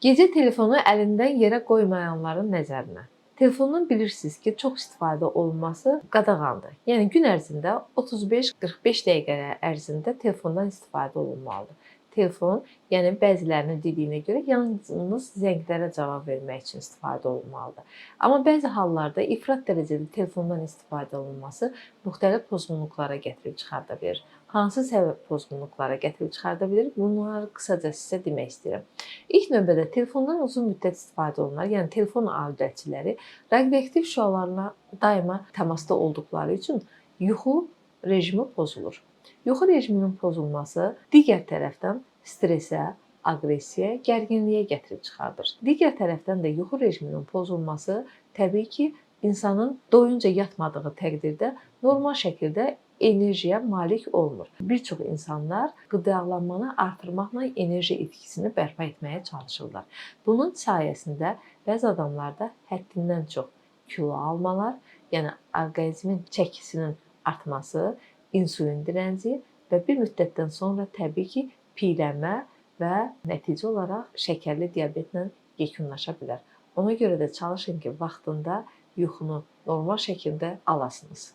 Gecə telefonu əlindən yerə qoymayanların nəzərinə. Telefondan bilirsiniz ki, çox istifadə olunması qadağandır. Yəni gün ərzində 35-45 dəqiqə ərzində telefondan istifadə olunmalıdır. Telefon, yəni bəzilərinin dediyinə görə yalnız zənglərə cavab vermək üçün istifadə olunmalıdır. Amma bəzi hallarda ifrat dərəcədə telefondan istifadə olunması müxtəlif pozğunluqlara gətirib çıxarda bilir. Hansı səbəb pozğunluqlara gətirib çıxarda bilir? Bunları qısaca sizə demək istəyirəm. İlk növbədə telefondan uzun müddət istifadə olunur. Yəni telefon alətçiləri radioaktiv şüalarla daima təmasda olduqları üçün yuxu rejimi pozulur. Yuxu rejiminin pozulması digər tərəfdən stressə, aqressiyaya, gərginliyə gətirib çıxardır. Digər tərəfdən də yuxu rejiminin pozulması təbii ki, insanın doyunca yatmadığı təqdirdə normal şəkildə enerjiyə malik olmur. Bir çox insanlar qidalanmanı artırmaqla enerji itkisini bərpa etməyə çalışırlar. Bunun sayəsində bəzi adamlarda həddindən çox kilo almalar, yəni orqanizmin çəkisinin artması, insulin dirənci və bir müddətdən sonra təbii ki, piylənmə və nəticə olaraq şəkərli diabetlə yekunlaşa bilər. Ona görə də çalışın ki, vaxtında yuxunu normal şəkildə alasınız.